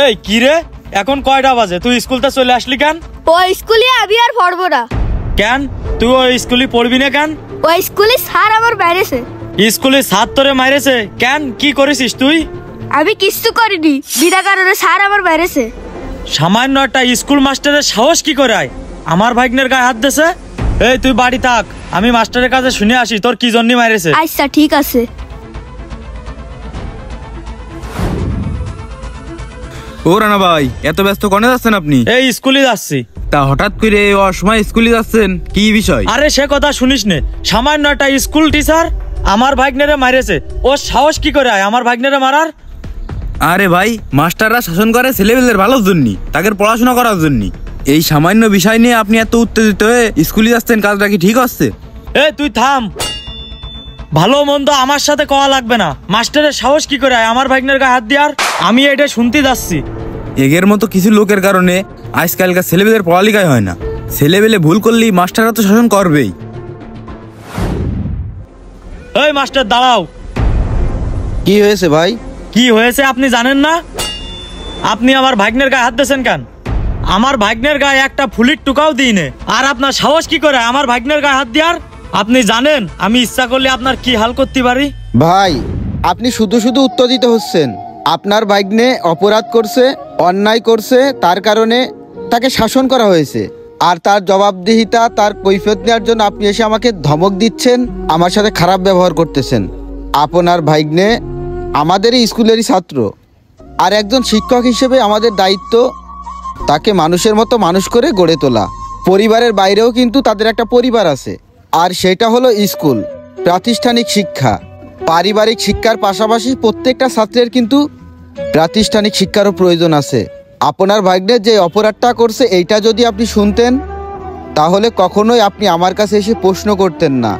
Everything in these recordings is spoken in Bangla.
এই কি রে, এখন কয়টা বাজে? তুই স্কুলতে চলে আসলি কেন? ওই স্কুলে আমি আর পড়বো না। কেন তুই ওই স্কুলে পড়বি না কেন? ওই স্কুলে স্যার আমার মেরেছে। স্কুলে স্যার তোরে মাইরেছে কেন? কি করেছিস তুই? আমি কিচ্ছু করিনি, বিনা কারণে স্যার আমার মেরেছে। সামান্য একটা স্কুল মাস্টারের সাহস কি করে আয় আমার ভাগ্নের গায়ে হাত দিয়েছে? এই তুই বাড়ি থাক, আমি মাস্টারের কাছে শুনে আসি তোর কি জন্য মাইরেছে। আচ্ছা ঠিক আছে। ও রানা ভাই, এত ব্যস্ত কোনে যাচ্ছেন আপনি? এই স্কুলে যাচ্ছি। তা হঠাৎ করে অসময় স্কুলে যাচ্ছেন, কি বিষয়? আরে সে কথা শুনিস নে, সামান্য একটা স্কুল টিচার আমার ভাগ্নেরে মাইরেছে। ওর সাহস কি করে আয় আমার ভাগ্নেরে মারার? আরে ভাই, মাস্টাররা শাসন করে ছেলেমেয়েদের ভালোর জন্য, তাদের পড়াশোনা করার জন্য। এই সামান্য বিষয় নিয়ে আপনি এত উত্তেজিত হয়ে স্কুলে যাচ্ছেন, কাজটা কি ঠিক হচ্ছে? এই তুই থাম, ভালো মন্দ আমার সাথে কওয়া লাগবে না। মাস্টারের সাহস কি করে আয় আমার ভাগ্নের গায়ে হাত দেওয়ার? আমি এটা শুনতে যাচ্ছি। এগের মতো কিছু লোকের কারণে আজকালকার ছেলেমেয়েদের পড়ালেখাই হয় না। ছেলেবেলে ভুল করলেই মাস্টাররা তো শাসন করবেই। এই মাস্টার দাঁড়াও। কি হয়েছে ভাই? কি হয়েছে আপনি জানেন না? আপনি আমার ভাগ্নের গায়ে হাত দিয়েছেন কেন? আমার ভাগ্নের গায়ে একটা ফুলির টুকাও দিইনে, আর আপনার সাহস কি করে আমার ভাগ্নের গায়ে হাত দেওয়ার? আপনি জানেন আমি ইচ্ছা করলে আপনার কি হাল করতে পারি? ভাই, আপনি শুধু শুধু উত্তর দিতে হচ্ছেন। আপনার ভাগ্নে অপরাধ করছে, অন্যায় করছে, তার কারণে তাকে শাসন করা হয়েছে। আর তার জবাবদিহিতা, তার কৈফিয়ত নেওয়ার জন্য আপনি এসে আমাকে ধমক দিচ্ছেন, আমার সাথে খারাপ ব্যবহার করতেছেন। আপনার ভাগ্নে আমাদেরই স্কুলেরই ছাত্র, আর একজন শিক্ষক হিসেবে আমাদের দায়িত্ব তাকে মানুষের মতো মানুষ করে গড়ে তোলা। পরিবারের বাইরেও কিন্তু তাদের একটা পরিবার আছে, আর সেটা হলো স্কুল, প্রাতিষ্ঠানিক শিক্ষা। পারিবারিক শিক্ষার পাশাপাশি প্রত্যেকটা ছাত্রের কিন্তু প্রাতিষ্ঠানিক শিক্ষারও প্রয়োজন আছে। আপনার ভাগ্নে যে অপরাধটা করছে এইটা যদি আপনি শুনতেন, তাহলে কখনোই আপনি আমার কাছে এসে প্রশ্ন করতেন না,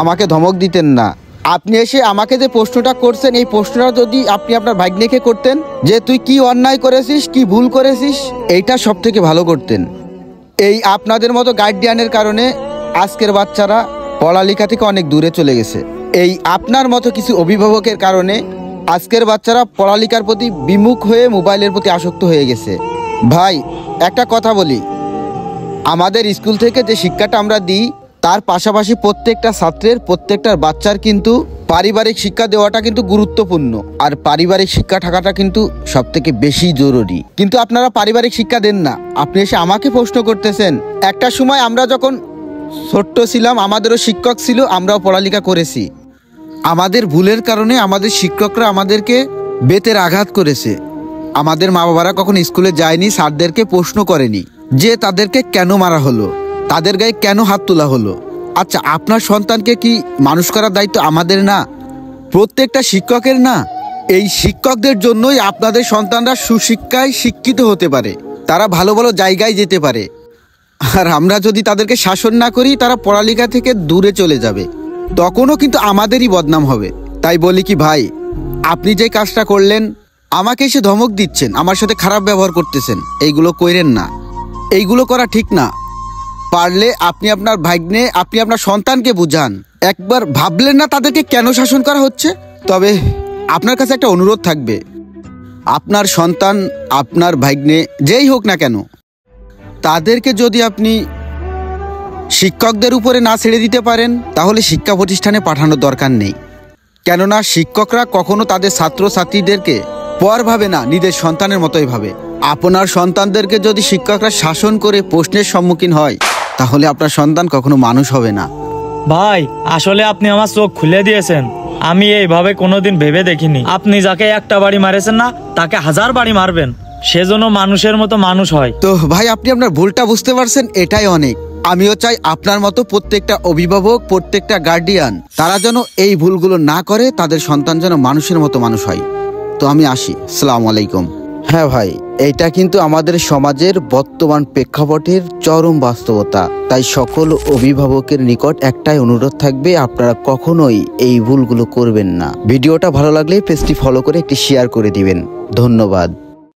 আমাকে ধমক দিতেন না। আপনি এসে আমাকে যে প্রশ্নটা করছেন, এই প্রশ্নটা যদি আপনি আপনার ভাগ্নেকে করতেন যে তুই কি অন্যায় করেছিস, কি ভুল করেছিস, এইটা সব থেকে ভালো করতেন। এই আপনাদের মতো গার্ডিয়ানের কারণে আজকের বাচ্চারা পড়ালেখা থেকে অনেক দূরে চলে গেছে। এই আপনার মতো কিছু অভিভাবকের কারণে আজকের বাচ্চারা পড়ালেখার প্রতি বিমুখ হয়ে মোবাইলের প্রতি আসক্ত হয়ে গেছে। ভাই, একটা কথা বলি, আমাদের স্কুল থেকে যে শিক্ষাটা আমরা দিই, তার পাশাপাশি প্রত্যেকটা ছাত্রের, প্রত্যেকটা বাচ্চার কিন্তু পারিবারিক শিক্ষা দেওয়াটা কিন্তু গুরুত্বপূর্ণ। আর পারিবারিক শিক্ষা থাকাটা কিন্তু সব থেকে বেশি জরুরি। কিন্তু আপনারা পারিবারিক শিক্ষা দেন না। আপনি এসে আমাকে প্রশ্ন করতেছেন। একটা সময় আমরা যখন ছোট্ট ছিলাম, আমাদেরও শিক্ষক ছিল, আমরাও পড়ালেখা করেছি। আমাদের ভুলের কারণে আমাদের শিক্ষকরা আমাদেরকে বেতের আঘাত করেছে। আমাদের মা বাবারা কখন স্কুলে যায়নি, স্যারদেরকে প্রশ্ন করেনি যে তাদেরকে কেন মারা হলো, তাদের গায়ে কেন হাত তোলা হলো। আচ্ছা, আপনার সন্তানকে কি মানুষ করার দায়িত্ব আমাদের না, প্রত্যেকটা শিক্ষকের না? এই শিক্ষকদের জন্যই আপনাদের সন্তানরা সুশিক্ষায় শিক্ষিত হতে পারে, তারা ভালো ভালো জায়গায় যেতে পারে। আর আমরা যদি তাদেরকে শাসন না করি, তারা পড়ালেখা থেকে দূরে চলে যাবে, তখনও কিন্তু আমাদেরই বদনাম হবে। তাই বলি কি ভাই, আপনি যে কাজটা করলেন, আমাকে এসে ধমক দিচ্ছেন, আমার সাথে খারাপ ব্যবহার করতেছেন, এইগুলো কইরেন না, এইগুলো করা ঠিক না। পারলে আপনি আপনার ভাগ্নে, আপনি আপনার সন্তানকে বুঝান। একবার ভাবলেন না তাদেরকে কেন শাসন করা হচ্ছে? তবে আপনার কাছে একটা অনুরোধ থাকবে, আপনার সন্তান, আপনার ভাগ্নে যেই হোক না কেন, তাদেরকে যদি আপনি শিক্ষকদের উপরে না ছেড়ে দিতে পারেন, তাহলে শিক্ষা প্রতিষ্ঠানে পাঠানোর দরকার নেই। কেননা শিক্ষকরা কখনো তাদের ছাত্রছাত্রীদেরকে পর ভাবে না, নিজের সন্তানের মতোই ভাবে। আপনার সন্তানদেরকে যদি শিক্ষকরা শাসন করে প্রশ্নের সম্মুখীন হয়, তাহলে আপনার সন্তান কখনো মানুষ হবে না। ভাই, আসলে আপনি আমার চোখ খুলে দিয়েছেন। আমি এইভাবে কোনোদিন ভেবে দেখিনি। আপনি যাকে একটা বাড়ি মারেছেন না, তাকে 1000 বাড়ি মারবেন, সেজন্য মানুষের মতো মানুষ হয়। তো ভাই, আপনি আপনার ভুলটা বুঝতে পারছেন, এটাই অনেক। আমিও চাই আপনার মতো প্রত্যেকটা অভিভাবক, প্রত্যেকটা গার্ডিয়ান, তারা যেন এই ভুলগুলো না করে, তাদের সন্তান যেন মানুষের মতো মানুষ হয়। তো আমি আসি, আসসালামু আলাইকুম। হ্যাঁ ভাই, এইটা কিন্তু আমাদের সমাজের বর্তমান প্রেক্ষাপটের চরম বাস্তবতা। তাই সকল অভিভাবকের নিকট একটাই অনুরোধ থাকবে, আপনারা কখনোই এই ভুলগুলো করবেন না। ভিডিওটা ভালো লাগলে পেজটি ফলো করে একটি শেয়ার করে দিবেন। ধন্যবাদ।